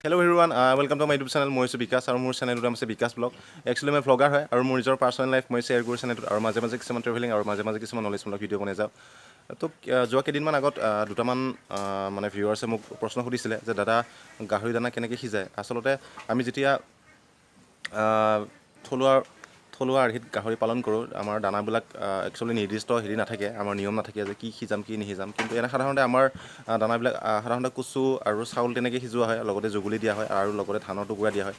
Hello everyone, welcome to my YouTube channel. মই আছোঁ বিকাশ আৰু মোৰ চেনেলটোৰ নাম আছে বিকাশ ব্লগ। একচুৱেলি মই ব্লগাৰ হয় আৰু মোৰ নিজৰ পাৰ্চনেল লাইফ মই শ্বেয়াৰ কৰোঁ চেনেলটোত আৰু মাজে মাজে কিছুমান ট্ৰেভেলিং আৰু মাজে মাজে কিছুমান নলেজমূলক ভিডিঅ' বনাই যাওঁ। তো যোৱা কেইদিনমান আগত দুটামান মানে ভিউৱাৰ্ছে মোক প্ৰশ্ন সুধিছিলে যে দাদা গাহৰি দানা কেনেকৈ সিজায়। আচলতে আমি যেতিয়া থলুৱা আৰ্হিত গাহৰি পালন কৰোঁ, আমাৰ দানাবিলাক একচুৱেলি নিৰ্দিষ্ট নাথাকে, আমাৰ নিয়ম নাথাকে যে কি সিজাম কি নিসিজাম। কিন্তু এনে সাধাৰণতে আমাৰ দানাবিলাক সাধাৰণতে কচু আৰু চাউল তেনেকৈ সিজোৱা হয়, লগতে জুগুলি দিয়া হয় আৰু লগতে ধানৰ টুকুৰা দিয়া হয়।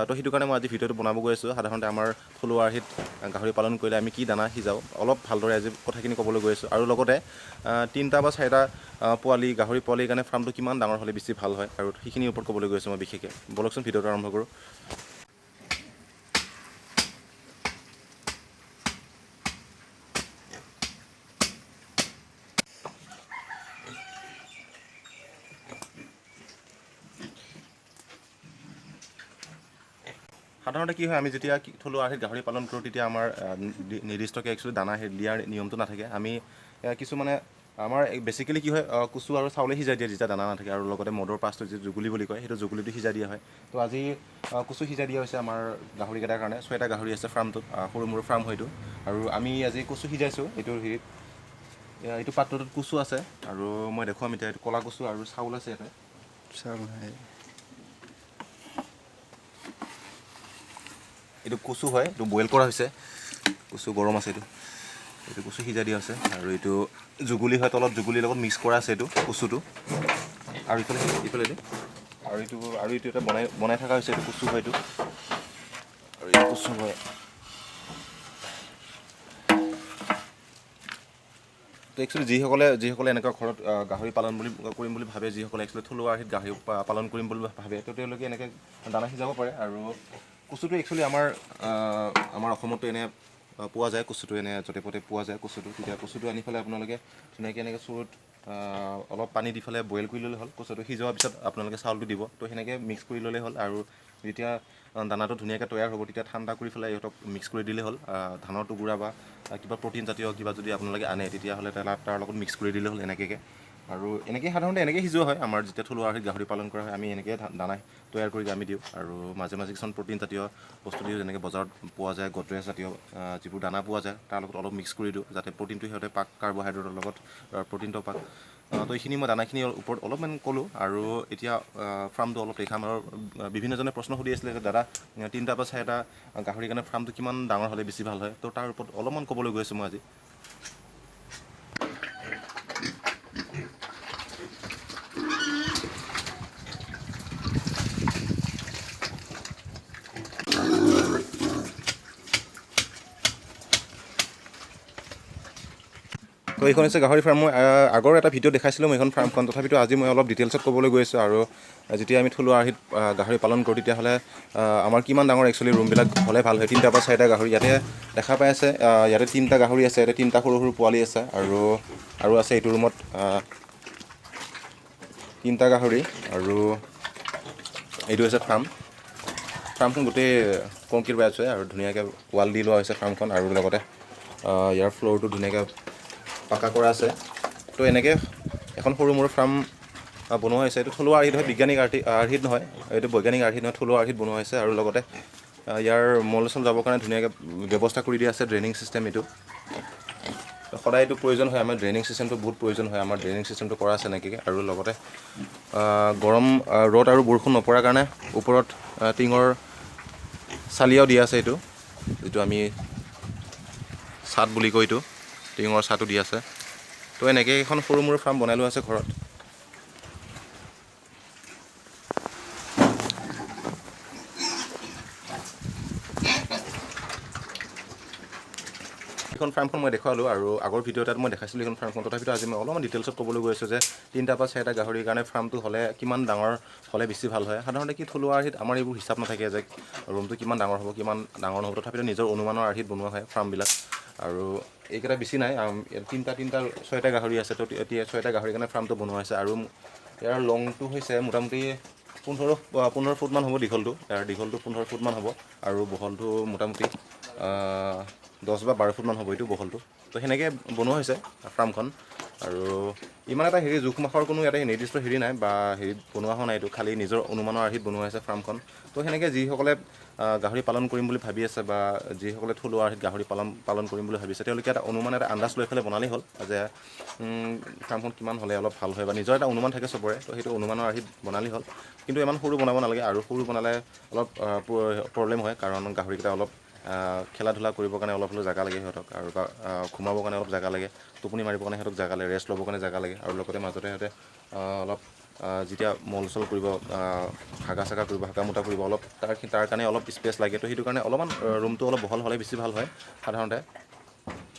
তো সেইটো কাৰণে মই আজি ভিডিঅ'টো বনাব গৈ আছোঁ। সাধাৰণতে আমাৰ থলুৱা আৰ্হিত গাহৰি পালন কৰিলে আমি কি দানা সিজাওঁ অলপ ভালদৰে আজি কথাখিনি ক'বলৈ গৈ আছোঁ। আৰু লগতে 3টা বা 4টা গাহৰি পোৱালিৰ কাৰণে ফাৰ্মটো কিমান ডাঙৰ হ'লে বেছি ভাল হয় আৰু সেইখিনিৰ ওপৰত ক'বলৈ গৈ আছোঁ মই বিশেষকৈ। বলকচোন ভিডিঅ'টো আৰম্ভ কৰোঁ। সাধাৰণতে কি হয়, আমি যেতিয়া থলুৱা আৰ্হিত গাহৰি পালন কৰোঁ তেতিয়া আমাৰ নিৰ্দিষ্টকৈ একচুৱেলি দানা দিয়াৰ নিয়মটো নাথাকে। আমি কিছুমানে আমাৰ বেচিকেলি কি হয়, কচু আৰু চাউলে সিজাই দিয়ে যেতিয়া দানা নাথাকে, আৰু লগতে মদৰ পাছটো যি জুগুলি বুলি কয় সেইটো জুগুলিটো সিজাই দিয়া হয়। তো আজি কচু সিজাই দিয়া হৈছে আমাৰ গাহৰিকেইটাৰ কাৰণে। 6টা গাহৰি আছে ফাৰ্মটোত, সৰু মোৰ ফাৰ্ম হয়তো। আৰু আমি আজি কচু সিজাইছোঁ। এইটো পাত্ৰটোত কচু আছে আৰু মই দেখুৱাম এতিয়া। এইটো ক'লা কচু আৰু চাউল আছে ইয়াতে। এইটো কচু হয়, এইটো বইল কৰা হৈছে। কচু গৰম আছে এইটো কচু সিজাই দিয়া আছে। আৰু এইটো জুগুলি হয়, তলত জুগুলিৰ লগত মিক্স কৰা আছে এইটো কচুটো। আৰু ইফালে এইটো এটা বনাই থকা হৈছে। এইটো কচু হয়, এইটো আৰু এইটো কচু হয়। তো একচুৱেলি যিসকলে এনেকুৱা ঘৰত গাহৰি পালন কৰিম বুলি ভাবে, যিসকলে একচুৱেলি থলুৱা আৰ্হিত গাহৰি পালন কৰিম বুলি ভাবে, তো তেওঁলোকে এনেকৈ দানা সিজাব পাৰে। আৰু কচুটো একচুৱেলি আমাৰ অসমতো এনে পোৱা যায়। কচুটো এনে য'তে ত'তে পোৱা যায় কচুটো। তেতিয়া কচুটো আনি পেলাই আপোনালোকে ধুনীয়াকৈ এনেকৈ চৰুত অলপ পানী দি পেলাই বইল কৰি ল'লে হ'ল। কচুটো সিজোৱাৰ পিছত আপোনালোকে চাউলটো দিব, তো সেনেকৈ মিক্স কৰি ল'লে হ'ল। আৰু যেতিয়া দানাটো ধুনীয়াকৈ তৈয়াৰ হ'ব তেতিয়া ঠাণ্ডা কৰি পেলাই ইহঁতক মিক্স কৰি দিলে হ'ল। ধানৰ টুকুৰা বা কিবা প্ৰ'টিন জাতীয় কিবা যদি আপোনালোকে আনে তেতিয়াহ'লে তাৰ লগত মিক্স কৰি দিলে হ'ল এনেকৈ। আৰু এনেকৈ সাধাৰণতে এনেকৈ সিজোৱা হয়। আমাৰ যেতিয়া থলুৱা আৰ্হিত গাহৰি পালন কৰা হয় আমি এনেকৈ দানা তৈয়াৰ কৰি আমি দিওঁ। আৰু মাজে মাজে কিছুমান প্ৰ'টিন জাতীয় বস্তু দিওঁ, যেনেকৈ বজাৰত পোৱা যায় গডৰেজ জাতীয় যিবোৰ দানা পোৱা যায় তাৰ লগত অলপ মিক্স কৰি দিওঁ, যাতে প্ৰ'টিনটো সিহঁতে পাক, কাৰ্বহাইড্ৰেটৰ লগত প্ৰ'টিনটো পাক। তো এইখিনি মই দানাখিনিৰ ওপৰত অলপমান ক'লোঁ। আৰু এতিয়া ফাৰ্মটো অলপ দেখাম। আৰু বিভিন্নজনে প্ৰশ্ন সুধি আছিলে যে দাদা 3টা বা 4টা গাহৰিৰ কাৰণে ফাৰ্মটো কিমান ডাঙৰ হ'লে বেছি ভাল হয়। তো তাৰ ওপৰত অলপমান ক'বলৈ গৈ আছোঁ মই আজি। তো এইখন হৈছে গাহৰি ফাৰ্ম। মই আগৰ এটা ভিডিঅ' দেখাইছিলোঁ মই এইখন ফাৰ্মখন, তথাপিতো আজি মই অলপ ডিটেইলছত ক'বলৈ গৈ আছোঁ। আৰু যেতিয়া আমি থলুৱা আৰ্হিত গাহৰি পালন কৰোঁ তেতিয়াহ'লে আমাৰ কিমান ডাঙৰ একচুৱেলি ৰুমবিলাক হ'লে ভাল হয়। 3টা বা 4টা গাহৰি ইয়াতে দেখা পাই আছে। ইয়াতে 3টা গাহৰি আছে, ইয়াতে 3টা সৰু সৰু পোৱালি আছে। আৰু আছে এইটো ৰুমত 3টা গাহৰি। আৰু এইটো হৈছে ফাৰ্মখন গোটেই কংক্ৰিট বাই আছে আৰু ধুনীয়াকৈ ৱাল দি লোৱা হৈছে ফাৰ্মখন। আৰু লগতে ইয়াৰ ফ্ল'ৰটো ধুনীয়াকৈ পাকা কৰা আছে। তো এনেকৈ এখন সৰু মোৰ ফাৰ্ম বনোৱা হৈছে। এইটো থলুৱা আৰ্হিত হয়, বৈজ্ঞানিক আৰ্হিত নহয়। এইটো বৈজ্ঞানিক আৰ্হিত নহয়, থলুৱা আৰ্হিত বনোৱা হৈছে। আৰু লগতে ইয়াৰ মল চল যাবৰ কাৰণে ধুনীয়াকৈ ব্যৱস্থা কৰি দিয়া আছে, ড্ৰেইনিং ছিষ্টেম এইটো। সদায় এইটো প্ৰয়োজন হয়, আমাৰ ড্ৰেইনিং ছিষ্টেমটো বহুত প্ৰয়োজন হয়। আমাৰ ড্ৰেইনিং ছিষ্টেমটো কৰা আছে এনেকৈ। আৰু লগতে গৰম ৰ'দ আৰু বৰষুণ নপৰাৰ কাৰণে ওপৰত টিঙৰ চালিয়াও দিয়া আছে। যিটো আমি চাট বুলি কওঁ, এইটো টিঙৰ চাটো দি আছে। তো এনেকৈ এখন সৰু মোৰ ফাৰ্ম বনাই লোৱা আছে ঘৰত। এইখন ফাৰ্মখন মই দেখুৱালোঁ আৰু আগৰ ভিডিঅ' এটাত মই দেখাইছিলোঁ এইখন ফাৰ্মখন। তথাপিতো আজি মই অলপমান ডিটেইলছত ক'বলৈ গৈ আছোঁ যে 3টা বা 4টা গাহৰিৰ কাৰণে ফাৰ্মটো হ'লে কিমান ডাঙৰ হ'লে বেছি ভাল হয়। সাধাৰণতে কি থলুৱা আৰ্হিত আমাৰ এইবোৰ হিচাপ নাথাকে যে ৰুমটো কিমান ডাঙৰ হ'ব কিমান ডাঙৰ নহ'ব, তথাপিতো নিজৰ অনুমানৰ আৰ্হিত বনোৱা হয় ফাৰ্মবিলাক। আৰু এইকেইটা বেছি নাই, 6টা গাহৰি আছে। তো এতিয়া 6টা গাহৰিৰ কাৰণে ফাৰ্মটো বনোৱা হৈছে। আৰু ইয়াৰ লংটো হৈছে মোটামুটি 15 ফুটমান হ'ব দীঘলটো। ইয়াৰ দীঘলটো 15 ফুটমান হ'ব আৰু বহলটো মোটামুটি 10 বা 12 ফুটমান হ'ব এইটো বহলটো। তো সেনেকৈ বনোৱা হৈছে ফাৰ্মখন। আৰু ইমান এটা হেৰি জোখ মাখৰ কোনো ইয়াতে নিৰ্দিষ্ট হেৰি নাই বা হেৰিত বনোৱা হোৱা নাই, এইটো খালী নিজৰ অনুমানৰ আৰ্হিত বনোৱা হৈছে ফাৰ্মখন। তো সেনেকৈ যিসকলে গাহৰি পালন কৰিম বুলি ভাবি আছে বা যিসকলে থলুৱা আৰ্হিত গাহৰি পালন কৰিম বুলি ভাবিছে, তেওঁলোকে এটা অনুমান এটা আন্দাজ লৈ পেলাই বনালেই হ'ল যে ফাৰ্মখন কিমান হ'লে অলপ ভাল হয় বা নিজৰ এটা অনুমান থাকে চবৰে, তো সেইটো অনুমানৰ আৰ্হিত বনালেই হ'ল। কিন্তু ইমান সৰু বনাব নালাগে, আৰু সৰু বনালে অলপ প্ৰব্লেম হয়, কাৰণ গাহৰিকেইটা অলপ খেলা ধূলা কৰিবৰ কাৰণে অলপ হ'লেও জেগা লাগে সিহঁতক, আৰু ঘুমাবৰ কাৰণে অলপ জেগা লাগে, টোপনি মাৰিবৰ কাৰণে সিহঁতক জেগা লাগে, ৰেষ্ট ল'বৰ কাৰণে জেগা লাগে, আৰু লগতে মাজতে সিহঁতে অলপ যেতিয়া মল চল কৰিব, হাগা চাগা কৰিব, হাগা মুতা কৰিব, অলপ তাৰ কাৰণে অলপ স্পেচ লাগে। তো সেইটো কাৰণে অলপমান ৰুমটো অলপ বহল হ'লে বেছি ভাল হয় সাধাৰণতে।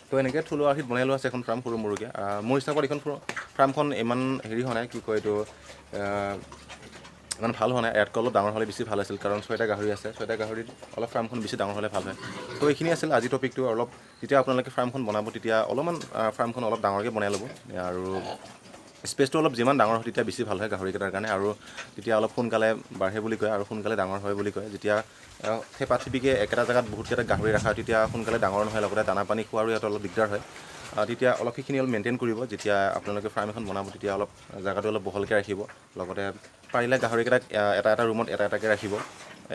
তো এনেকৈ থলুৱা আৰ্হিত বনাই লোৱা আছে এখন ফাৰ্ম সৰু মৰুকৈ। মোৰ হিচাপত এইখন ফাৰ্মখন ইমান হেৰি হোৱা নাই, কি কয় এইটো, ইমান ভাল হোৱা নাই। ইয়াতকৈ অলপ ডাঙৰ হ'লে বেছি ভাল আছিল, কাৰণ 6টা গাহৰি আছে, 6টা গাহৰিত অলপ ফাৰ্মখন বেছি ডাঙৰ হ'লে ভাল হয়। তো এইখিনি আছিল আজি টপিকটো। অলপ যেতিয়া আপোনালোকে ফাৰ্মখন বনাব, তেতিয়া অলপমান ফাৰ্মখন অলপ ডাঙৰকৈ বনাই ল'ব, আৰু স্পেচটো অলপ যিমান ডাঙৰ হয় তেতিয়া বেছি ভাল হয় গাহৰিকেইটাৰ কাৰণে, আৰু তেতিয়া অলপ সোনকালে বাঢ়ে বুলি কয় আৰু সোনকালে ডাঙৰ হয় বুলি কয়। যেতিয়া থেপা থেপিকৈ একেটা জেগাত বহুতকেইটা গাহৰি ৰখা হয়, তেতিয়া সোনকালে ডাঙৰ নহয়, লগতে দানা পানী খোৱাৰো ইয়াত অলপ দিগদাৰ হয়। তেতিয়া অলপ সেইখিনি অলপ মেইনটেইন কৰিব। যেতিয়া আপোনালোকে ফাৰ্ম এখন বনাব, তেতিয়া অলপ জেগাটো অলপ বহলকৈ ৰাখিব, লগতে পাৰিলে গাহৰিকেইটাক এটা ৰুমত এটা এটাকৈ ৰাখিব,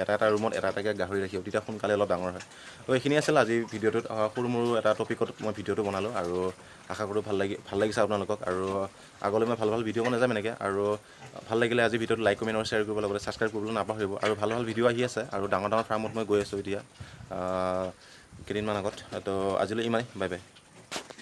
এটা ৰুমত এটা এটাকৈ গাহৰি ৰাখিব, তেতিয়া সোনকালে অলপ ডাঙৰ হয়। তো এইখিনি আছিল আজিৰ ভিডিঅ'টোত, সৰু মৰু এটা টপিকত মই ভিডিঅ'টো বনালোঁ, আৰু আশা কৰোঁ ভাল লাগিছে আপোনালোকক, আৰু আগলৈ মই ভাল ভিডিঅ' বনাই যাম এনেকৈ। আৰু ভাল লাগিলে আজি ভিডিঅ'টো লাইক কমেণ্ট আৰু শ্বেয়াৰ কৰিব, লগতে ছাবস্ক্ৰাইব কৰিবলৈ নাপাহৰিব। আৰু ভাল ভিডিঅ' আহি আছে, আৰু ডাঙৰ ফাৰ্মত মই গৈ আছোঁ এতিয়া কেইদিনমান আগত। তো আজিলৈ ইমানেই, বাই বাই।